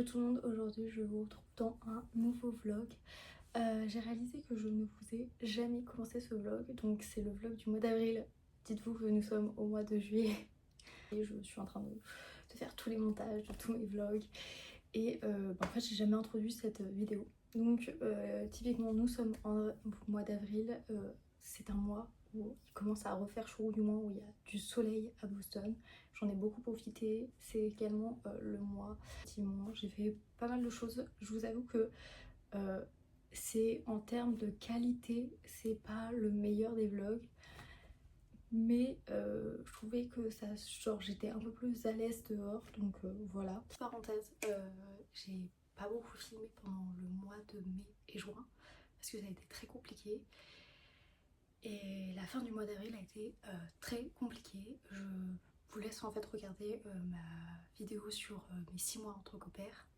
tout le monde, aujourd'hui je vous retrouve dans un nouveau vlog. J'ai réalisé que je ne vous ai jamais commencé ce vlog, donc c'est le vlog du mois d'avril. Dites-vous que nous sommes au mois de juillet et je suis en train de faire tous les montages de tous mes vlogs et en fait j'ai jamais introduit cette vidéo. Donc typiquement nous sommes en mois d'avril, c'est un mois où il commence à refaire chaud, du moins où il y a du soleil à Boston. J'en ai beaucoup profité, c'est également le mois. Effectivement, j'ai fait pas mal de choses. Je vous avoue que c'est en termes de qualité, c'est pas le meilleur des vlogs. Mais je trouvais que ça, genre j'étais un peu plus à l'aise dehors, donc voilà. Parenthèse, j'ai pas beaucoup filmé pendant le mois de mai et juin parce que ça a été très compliqué. Et la fin du mois d'avril a été très compliquée. Je vous laisse en fait regarder ma vidéo sur mes 6 mois en tant qu'au pair,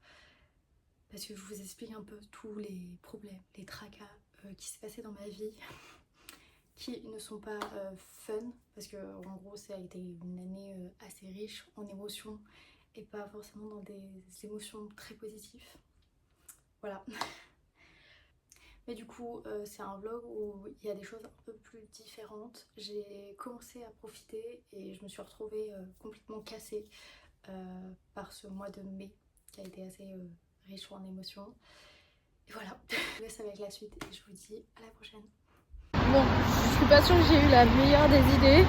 parce que je vous explique un peu tous les problèmes, les tracas qui s'est passé dans ma vie qui ne sont pas fun, parce que en gros ça a été une année assez riche en émotions et pas forcément dans des émotions très positives. Voilà. Mais du coup c'est un vlog où il y a des choses un peu plus différentes. J'ai commencé à profiter et je me suis retrouvée complètement cassée par ce mois de mai qui a été assez riche en émotions. Et voilà, je vous laisse avec la suite et je vous dis à la prochaine. Bon, je suis pas sûre que j'ai eu la meilleure des idées.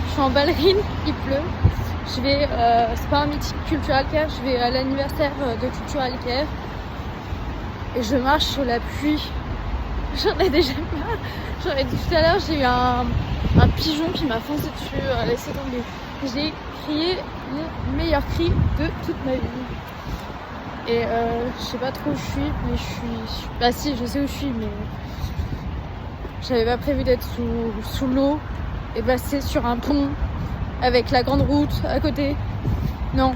Je suis en ballerine, il pleut. Je vais, c'est pas un meeting Cultural Care, je vais à l'anniversaire de Cultural Care. Et je marche sur la pluie. J'en ai déjà marre. J'en ai dit tout à l'heure, j'ai eu un pigeon qui m'a foncé dessus, laissez tomber. J'ai crié mon meilleur cri de toute ma vie. Et je sais pas trop où je suis, mais je suis... Bah si, je sais où je suis, mais... J'avais pas prévu d'être sous l'eau et passer sur un pont avec la grande route à côté. Non.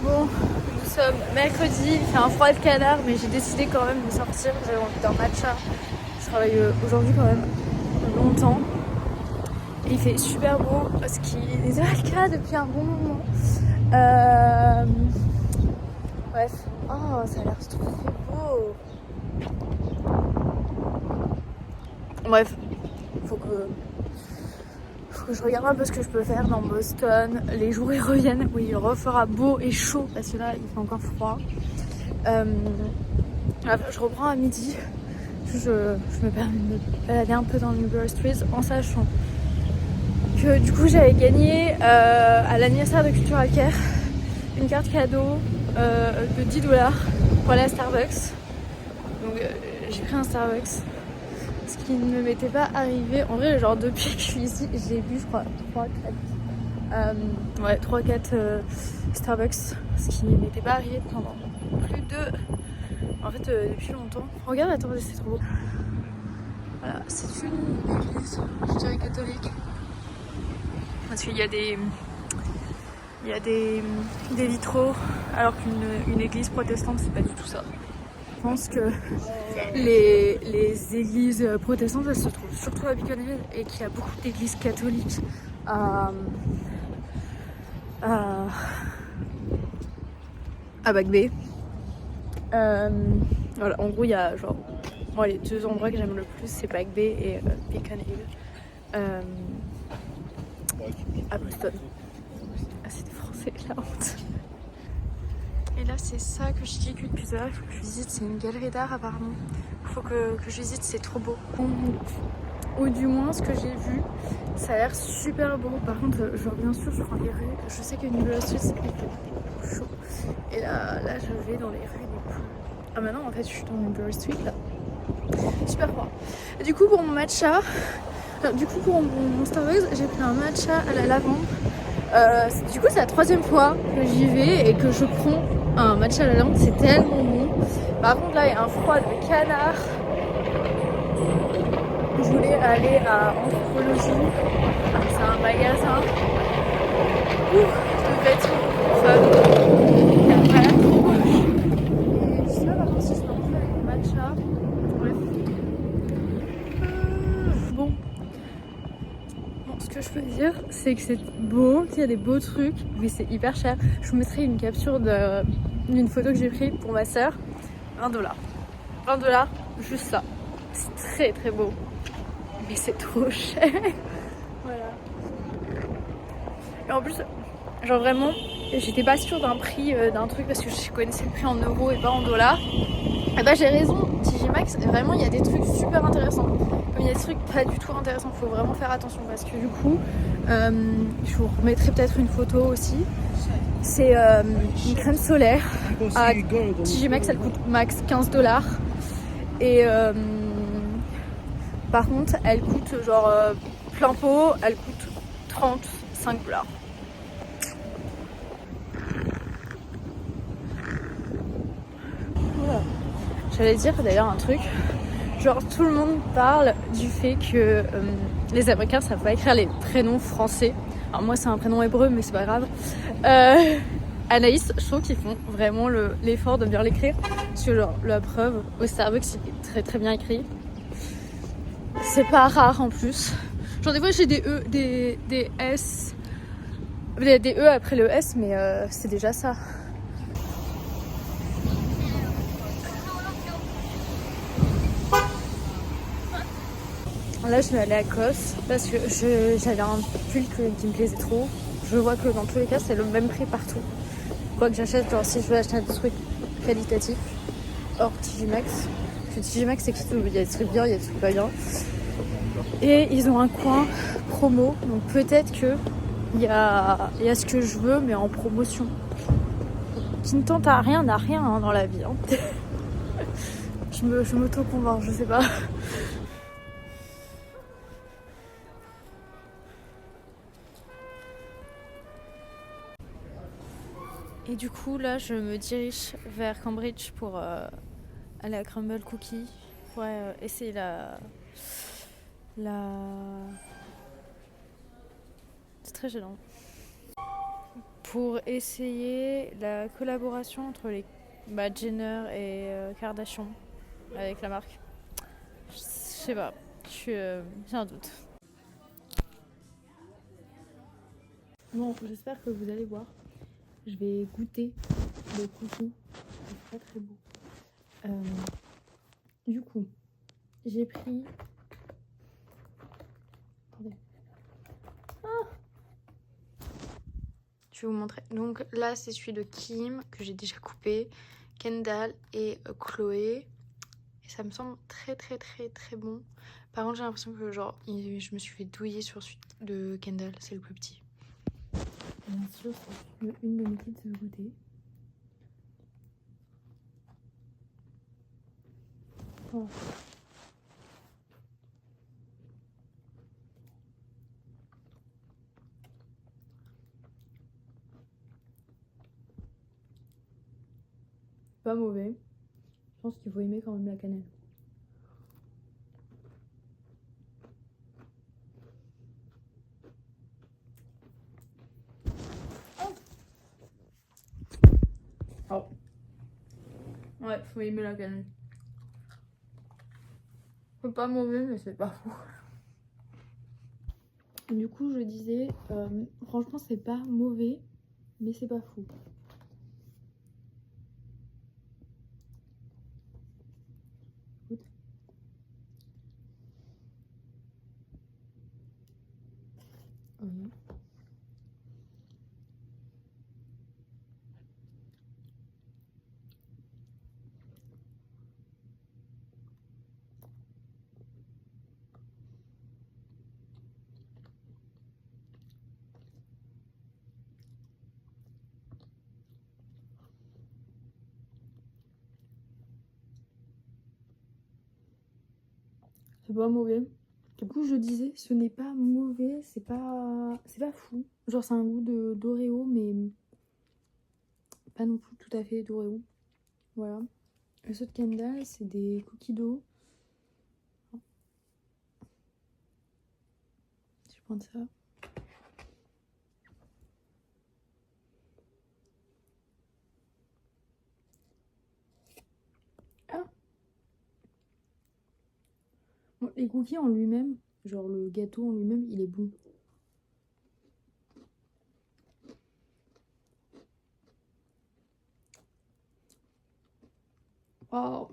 Bon, nous sommes mercredi, il fait un froid de canard, mais j'ai décidé quand même de sortir. J'avais envie d'un matcha. Je travaille aujourd'hui quand même longtemps. Et il fait super beau, ce qui n'était pas le cas depuis un bon moment. Bref. Oh, ça a l'air trop beau. Bref, faut que je regarde un peu ce que je peux faire dans Boston. Les jours ils reviennent, oui il refera beau et chaud parce que là il fait encore froid. Je reprends à midi. Je me permets de me balader un peu dans Newbury Street en sachant que du coup j'avais gagné à l'anniversaire de Cultural Care une carte cadeau de $10 pour aller à Starbucks. Donc j'ai pris un Starbucks. Ce qui ne m'était pas arrivé. En vrai, genre depuis que je suis ici, j'ai bu je crois 3-4 Starbucks. Ce qui ne m'était pas arrivé pendant plus de... En fait, depuis longtemps. Regarde, attendez, c'est trop beau. Voilà, c'est une église, je dirais catholique. Parce qu'il y a des vitraux, alors qu'une église protestante, c'est pas du tout ça. Je pense que les églises protestantes elles se trouvent surtout à Beacon Hill et qu'il y a beaucoup d'églises catholiques à Back Bay. Voilà, en gros il y a genre moi les deux endroits que j'aime le plus c'est Back Bay et Beacon Hill à Boston. Ah c'était français la honte. Et là c'est ça que je dis depuis tout à l'heure, il faut que je visite, c'est une galerie d'art apparemment. Il faut que je visite, c'est trop beau. Ou du moins ce que j'ai vu, ça a l'air super beau. Par contre, genre bien sûr je prends les rues, je sais que Newbury Street c'est chaud. Et là je vais dans les rues les plus... Ah maintenant en fait je suis dans Newbury Street là. Super froid. Et du coup pour mon matcha, du coup pour mon Starbucks j'ai pris un matcha à la lavande Du coup, c'est la 3e fois que j'y vais et que je prends un matcha à la menthe. C'est tellement bon. Par contre, là, il y a un froid de canard. Je voulais aller à Anthropologie. C'est un magasin de vêtements pour femmes. Il y a vraiment trop moche. Et je sais pas par contre si je peux en faire avec le matcha. Bref. Bon, ce que je peux dire, c'est que c'est beau, qu'il y a des beaux trucs, mais c'est hyper cher. Je vous mettrai une capture d'une photo que j'ai prise pour ma soeur. 1$. 1$, juste ça. C'est très très beau. Mais c'est trop cher. Voilà. Et en plus, genre vraiment, j'étais pas sûre d'un prix d'un truc parce que je connaissais le prix en euros et pas en dollars. Et bah j'ai raison, TJ Maxx, vraiment il y a des trucs super intéressants. Comme il y a des trucs pas du tout intéressants, faut vraiment faire attention parce que du coup, je vous remettrai peut-être une photo aussi. C'est une crème solaire à TJ Maxx, elle coûte max 15$. Et par contre, elle coûte genre plein pot, elle coûte 35$. Voilà. J'allais dire d'ailleurs un truc, genre tout le monde parle du fait que les Américains savent pas écrire les prénoms français. Alors moi c'est un prénom hébreu mais c'est pas grave. Anaïs, je trouve qu'ils font vraiment l'effort de bien l'écrire. Parce que genre la preuve, au Starbucks c'est très très bien écrit. C'est pas rare en plus. Genre des fois j'ai des E, des S, des E après le S mais c'est déjà ça. Là je vais aller à Cos parce que j'avais un pull qui me plaisait trop. Je vois que dans tous les cas c'est le même prix partout. Quoi que j'achète, genre si je veux acheter des trucs qualitatifs hors TJ Maxx. Parce que TJ Maxx c'est qu'il y a des trucs bien, il y a des trucs pas bien. Et ils ont un coin promo, donc peut-être que il y a ce que je veux mais en promotion. Qui ne tente à rien n'a rien hein, dans la vie. Hein. je m'auto-convainc, je sais pas. Et du coup, là, je me dirige vers Cambridge pour aller à Crumble Cookie pour essayer c'est très gênant. Pour essayer la collaboration entre les Jenner et Kardashian avec la marque. Je sais pas, j'ai un doute. Bon, j'espère que vous allez voir. Je vais goûter le cookie. C'est pas très beau. Du coup, j'ai pris... Attendez. Ah, je vais vous montrer. Donc là, c'est celui de Kim que j'ai déjà coupé. Kendall et Chloé. Et ça me semble très très très très bon. Par contre, j'ai l'impression que genre, je me suis fait douiller sur celui de Kendall. C'est le plus petit. Bien sûr, c'est une de mes petites goûter. Oh. Pas mauvais. Je pense qu'il faut aimer quand même la cannelle. Oh. Ouais, faut aimer la cannelle. C'est pas mauvais, mais c'est pas fou. Du coup, je disais, franchement, c'est pas mauvais, mais c'est pas fou. Écoute. Oui. C'est pas mauvais. Du coup, je disais, ce n'est pas mauvais, c'est pas fou. Genre, c'est un goût d'Oreo, mais pas non plus tout à fait d'Oreo. Voilà. Le saut de Kendall, c'est des cookies d'eau. Je vais prendre ça. Ah! Bon, les cookies en lui-même, genre le gâteau en lui-même, il est bon. Waouh!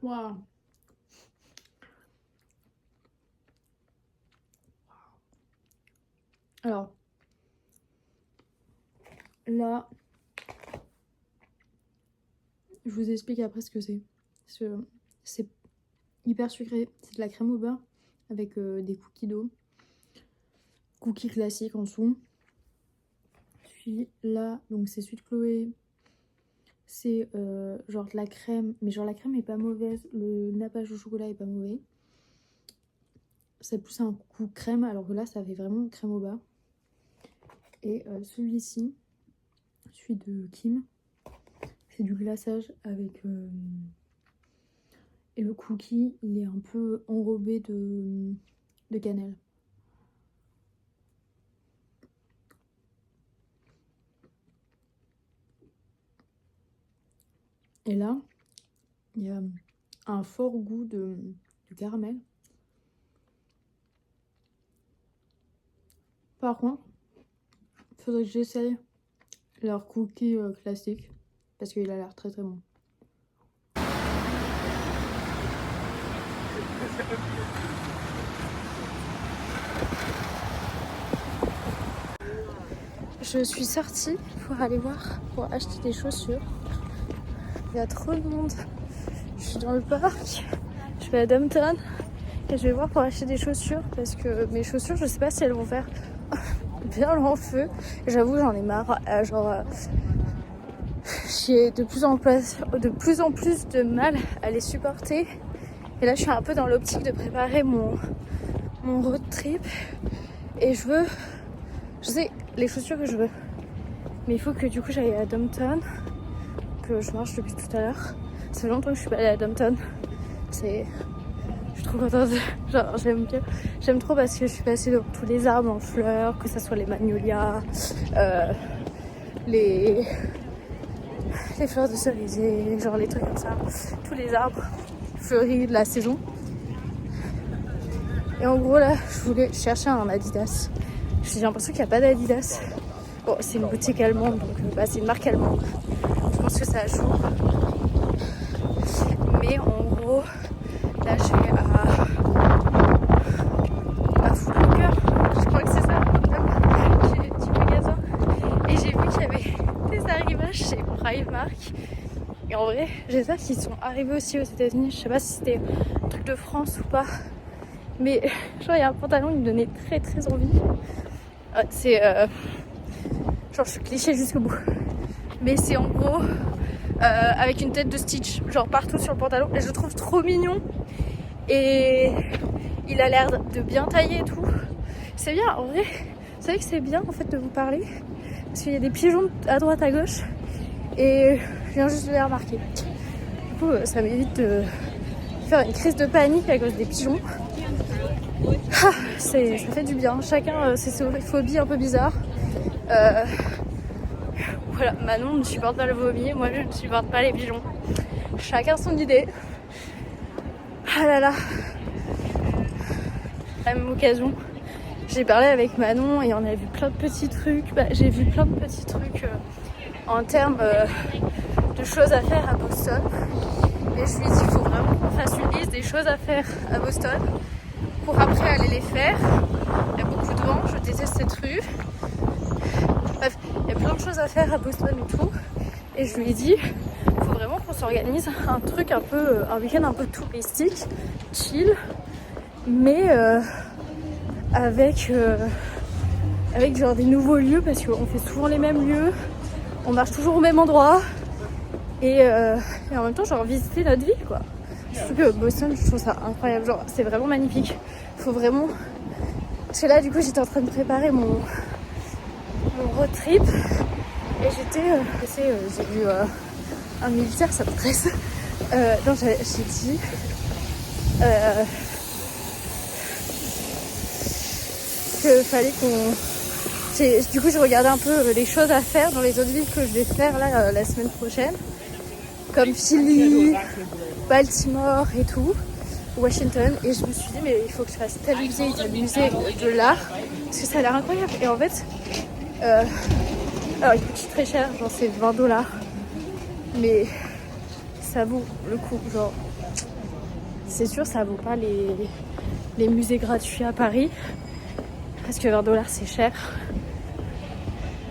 Waouh! Alors, là, je vous explique après ce que c'est. C'est hyper sucré. C'est de la crème au beurre avec des cookies d'eau. Cookies classiques en dessous. Puis là, donc c'est celui de Chloé. C'est genre de la crème. Mais genre la crème est pas mauvaise. Le nappage au chocolat est pas mauvais. Ça pousse un goût crème alors que là ça fait vraiment crème au beurre. Et celui-ci, celui de Kim, c'est du glaçage avec... Et le cookie, il est un peu enrobé de cannelle. Et là, il y a un fort goût de caramel. Par contre, il faudrait que j'essaye leur cookie classique parce qu'il a l'air très très bon. Je suis sortie pour aller voir, pour acheter des chaussures. Il y a trop de monde. Je suis dans le parc, je vais à Downtown et je vais voir pour acheter des chaussures parce que mes chaussures, je sais pas si elles vont faire bien long feu. J'avoue, j'en ai marre. J'ai de plus en plus de mal à les supporter. Et là, je suis un peu dans l'optique de préparer mon road trip. Et je sais les chaussures que je veux. Mais il faut que du coup j'aille à Downtown. Que je marche depuis tout à l'heure. Ça fait longtemps que je suis pas allée à Downtown. Je suis trop contente. Genre, j'aime trop parce que je suis passée dans tous les arbres en fleurs, que ça soit les magnolias, les fleurs de cerisier, genre les trucs comme ça. Tous les arbres fleuris de la saison. Et en gros là, je voulais chercher un Adidas. J'ai l'impression qu'il n'y a pas d'Adidas. Bon, c'est une boutique allemande, donc c'est une marque allemande. Je pense que ça joue. Mais en gros, là je vais à Footlocker. Je crois que c'est ça. J'ai des petits magasins. Et j'ai vu qu'il y avait des arrivages chez Primark. Et en vrai, j'espère qu'ils sont arrivés aussi aux États-Unis. Je sais pas si c'était un truc de France ou pas. Mais genre, il y a un pantalon qui me donnait très très envie. C'est genre, je suis cliché jusqu'au bout. Mais c'est en gros avec une tête de Stitch, genre partout sur le pantalon. Et je le trouve trop mignon. Et il a l'air de bien tailler et tout. C'est bien, en vrai. Vous savez que c'est bien en fait de vous parler. Parce qu'il y a des pigeons à droite à gauche. Et je viens juste de les remarquer. Du coup, ça m'évite de faire une crise de panique à cause des pigeons. Ah, ça fait du bien. Chacun ses phobies un peu bizarres. Voilà, Manon ne supporte pas le vomi, moi je ne supporte pas les pigeons. Chacun son idée. Ah là là. À la même occasion, j'ai parlé avec Manon et on a vu plein de petits trucs. J'ai vu plein de petits trucs en termes de choses à faire à Boston. Et je lui ai dit qu'il faut vraiment qu'on fasse une liste des choses à faire à Boston pour après aller les faire. Il y a beaucoup de vent, je déteste cette rue. Bref, il y a plein de choses à faire à Boston et tout. Et je lui ai dit, il faut vraiment qu'on s'organise un truc un week-end un peu touristique, chill, mais avec genre des nouveaux lieux parce qu'on fait souvent les mêmes lieux, on marche toujours au même endroit et en même temps genre visiter notre ville quoi. Surtout que Boston, je trouve ça incroyable. Genre, c'est vraiment magnifique. Faut vraiment. Parce que là, du coup, j'étais en train de préparer mon road trip. Et j'ai vu un militaire, ça me stresse. Non, j'ai dit. Que fallait qu'on. Du coup, j'ai regardé un peu les choses à faire dans les autres villes que je vais faire là la semaine prochaine. Comme Philly, Baltimore et tout, Washington. Et je me suis dit, mais il faut que je fasse tel musée de l'art. Parce que ça a l'air incroyable. Et en fait, alors il coûte très cher, genre c'est $20. Mais ça vaut le coup. Genre, c'est sûr, ça vaut pas les musées gratuits à Paris. Parce que $20 c'est cher.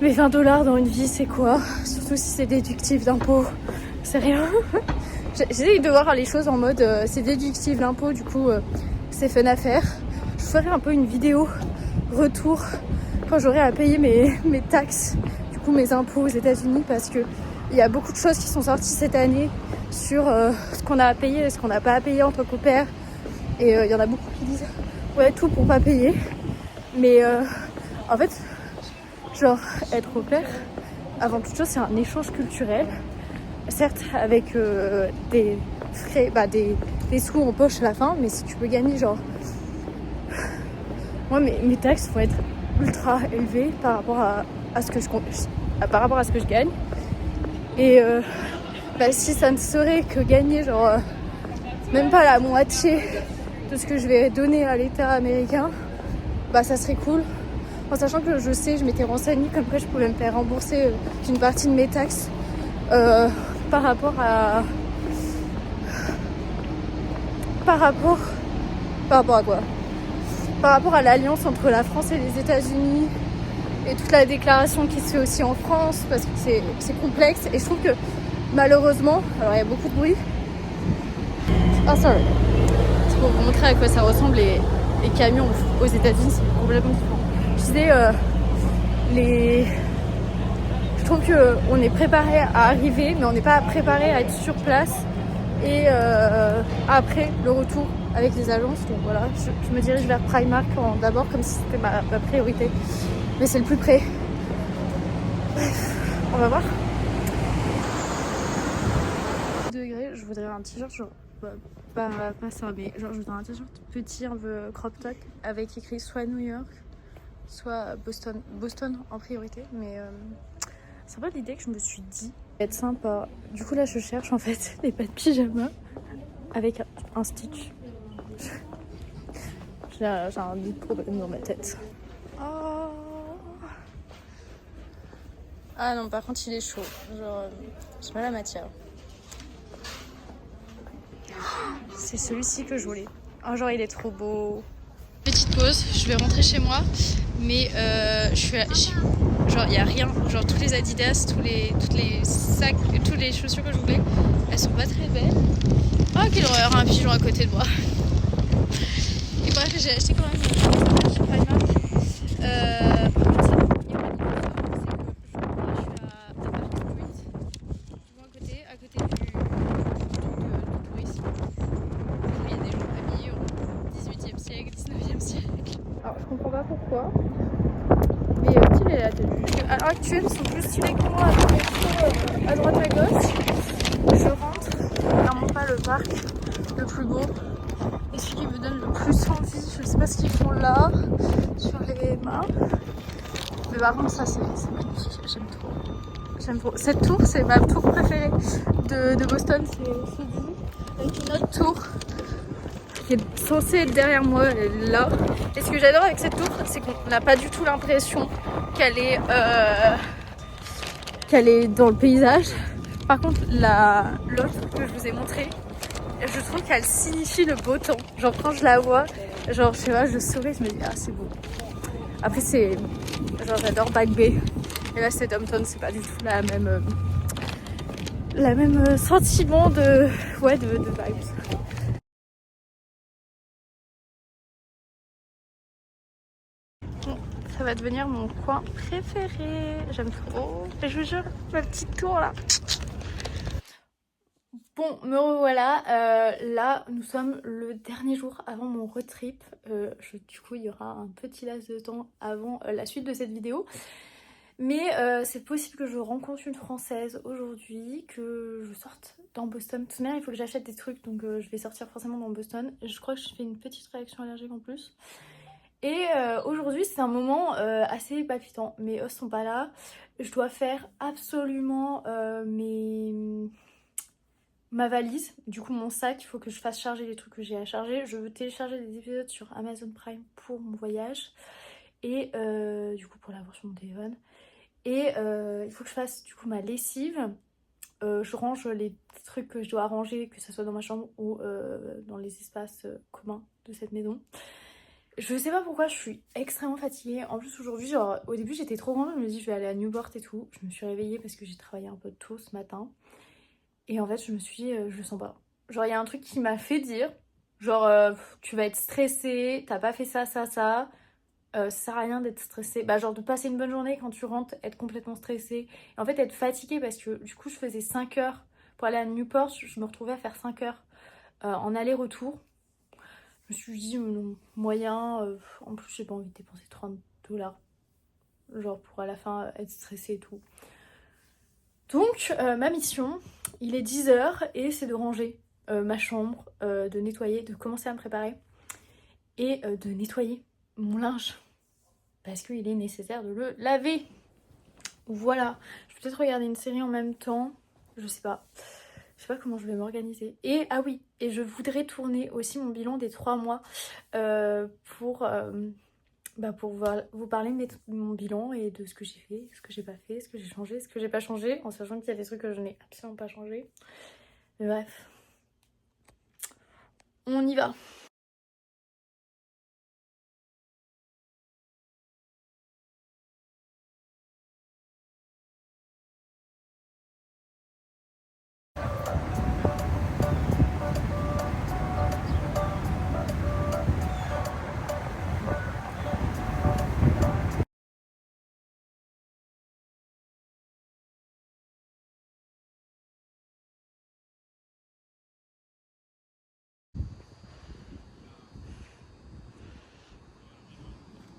Mais $20 dans une vie, c'est quoi? Surtout si c'est déductif d'impôts. C'est rien. J'essaie de voir les choses en mode c'est déductif d'impôts, du coup c'est fun à faire. Je ferai un peu une vidéo retour quand j'aurai à payer mes taxes, du coup mes impôts aux États-Unis, parce que il y a beaucoup de choses qui sont sorties cette année sur ce qu'on a à payer et ce qu'on n'a pas à payer en tant qu'au pair. Et il y en a beaucoup qui disent ouais, tout pour pas payer. Mais en fait, genre, être au pair, avant toute chose, c'est un échange culturel. Certes, avec des frais, des sous en poche à la fin, mais si tu peux gagner, genre. Moi, mes taxes vont être ultra élevées par rapport à ce que je gagne. Et si ça ne serait que gagner, genre, même pas la moitié de ce que je vais donner à l'État américain, ça serait cool. En sachant que je m'étais renseignée comme quoi je pouvais me faire rembourser une partie de mes taxes par rapport à quoi? Par rapport à l'alliance entre la France et les États-Unis et toute la déclaration qui se fait aussi en France, parce que c'est complexe. Et je trouve que malheureusement, alors il y a beaucoup de bruit. Sorry. C'est pour vous montrer à quoi ça ressemble les camions aux États-Unis, c'est complètement différent. Je disais, je trouve qu'on est préparé à arriver, mais on n'est pas préparé à être sur place. Et après le retour avec les agences, donc voilà, je me dirige vers Primark d'abord, comme si c'était ma priorité. Mais c'est le plus près. Bref, on va voir. Degrés, je voudrais un t-shirt, genre, pas ça, mais genre je voudrais un t-shirt petit, un peu crop top, avec écrit soit New York, soit Boston en priorité. Mais c'est pas l'idée que je me suis dit. Être sympa. Du coup là je cherche en fait les pas de pyjama avec un stitch. J'ai un big problème dans ma tête. Oh. Ah non, par contre il est chaud. Genre j'ai pas la matière. C'est celui-ci que je voulais. Oh, genre il est trop beau. Petite pause, je vais rentrer chez moi. Mais genre il y a rien, genre tous les Adidas, tous les sacs, toutes les chaussures que je voulais, elles sont pas très belles. Oh quelle horreur, un pigeon à côté de moi. Et bref, j'ai acheté quand même chez Primark. Par contre, ça à côté du tourisme. Il y a des gens habillés au 18e siècle, 19e siècle. Alors je comprends pas pourquoi. Mais stylé la tenue. À l'heure actuelle, ils sont plus stylés que moi à droite à gauche. Je rentre, vraiment pas le parc le plus beau. Et celui qui me donne le plus envie, je sais pas ce qu'ils font là, sur les mains. Mais par contre, ça c'est magnifique, j'aime trop. Cette tour, c'est ma tour préférée de Boston, c'est celle-ci. Avec une autre tour qui est censée être derrière moi, elle est là. Et ce que j'adore avec cette tour, c'est qu'on n'a pas du tout l'impression qu'elle est dans le paysage. Par contre, l'autre que je vous ai montré, je trouve qu'elle signifie le beau temps. Genre quand je la vois, genre je sais pas, je souris, je me dis ah c'est beau. Après c'est, genre j'adore Back Bay. Et là c'est Downtown, c'est pas du tout la même sentiment de vibes. Ça va devenir mon coin préféré. J'aime trop. Et je vous jure, ma petite tour là. Bon, me revoilà, là nous sommes le dernier jour avant mon road trip. Du coup il y aura un petit laps de temps avant la suite de cette vidéo. Mais c'est possible que je rencontre une Française aujourd'hui, que je sorte dans Boston. De toute manière il faut que j'achète des trucs, donc je vais sortir forcément dans Boston. Je crois que je fais une petite réaction allergique en plus. Et aujourd'hui c'est un moment assez palpitant, mes os sont pas là. Je dois faire absolument ma valise, du coup mon sac, il faut que je fasse charger les trucs que j'ai à charger. Je veux télécharger des épisodes sur Amazon Prime pour mon voyage et du coup pour l'avoir sur mon téléphone. Et il faut que je fasse du coup ma lessive. Je range les trucs que je dois ranger, que ce soit dans ma chambre ou dans les espaces communs de cette maison. Je sais pas pourquoi je suis extrêmement fatiguée. En plus aujourd'hui, genre au début j'étais trop grande, je me dis je vais aller à Newport et tout. Je me suis réveillée parce que j'ai travaillé un peu tôt ce matin. Et en fait, je me suis dit, je le sens pas. Genre, il y a un truc qui m'a fait dire, genre, tu vas être stressée, t'as pas fait ça, ça, ça. Ça sert à rien d'être stressée. Bah, genre, de passer une bonne journée quand tu rentres, être complètement stressée. Et en fait, être fatiguée parce que du coup, je faisais 5 heures pour aller à Newport. Je me retrouvais à faire 5 heures en aller-retour. Je me suis dit, non, moyen. En plus, j'ai pas envie de dépenser 30 $. Genre, pour à la fin être stressée et tout. Donc ma mission, il est 10 h et c'est de ranger ma chambre, de nettoyer, de commencer à me préparer et de nettoyer mon linge parce qu'il est nécessaire de le laver. Voilà, je vais peut-être regarder une série en même temps, je sais pas comment je vais m'organiser. Et ah oui, et je voudrais tourner aussi mon bilan des 3 mois pour vous parler de mon bilan et de ce que j'ai fait, ce que j'ai pas fait, ce que j'ai changé, ce que j'ai pas changé, en sachant qu'il y a des trucs que je n'ai absolument pas changé. Mais bref, on y va.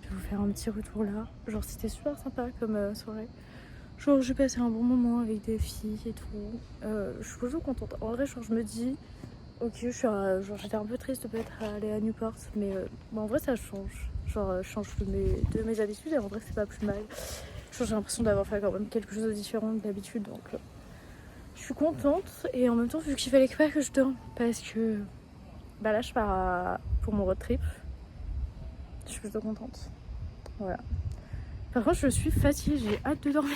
Je vais vous faire un petit retour là. Genre c'était super sympa comme soirée. Genre j'ai passé un bon moment avec des filles et tout. Je suis plutôt contente. En vrai, genre je me dis, ok, genre j'étais un peu triste de pas être allée à Newport, mais bon, en vrai ça change. Genre je change de mes habitudes et en vrai c'est pas plus mal. Genre, j'ai l'impression d'avoir fait quand même quelque chose de différent d'habitude, donc je suis contente. Et en même temps, vu qu'il fallait pas que je dorme, parce que bah là je pars pour mon road trip, je suis plutôt contente. Voilà. Par contre, je suis fatiguée, j'ai hâte de dormir.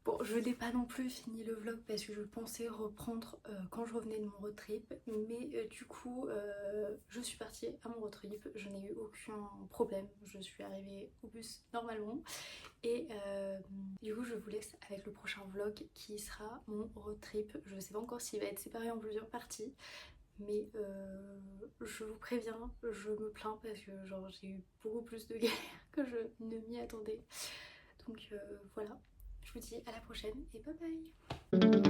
Bon, je n'ai pas non plus fini le vlog parce que je pensais reprendre quand je revenais de mon road trip. Mais du coup, je suis partie à mon road trip. Je n'ai eu aucun problème. Je suis arrivée au bus normalement. Et du coup, je vous laisse avec le prochain vlog qui sera mon road trip. Je ne sais pas encore s'il va être séparé en plusieurs parties. Mais je vous préviens, je me plains parce que genre j'ai eu beaucoup plus de galères que je ne m'y attendais. Donc voilà, je vous dis à la prochaine et bye bye.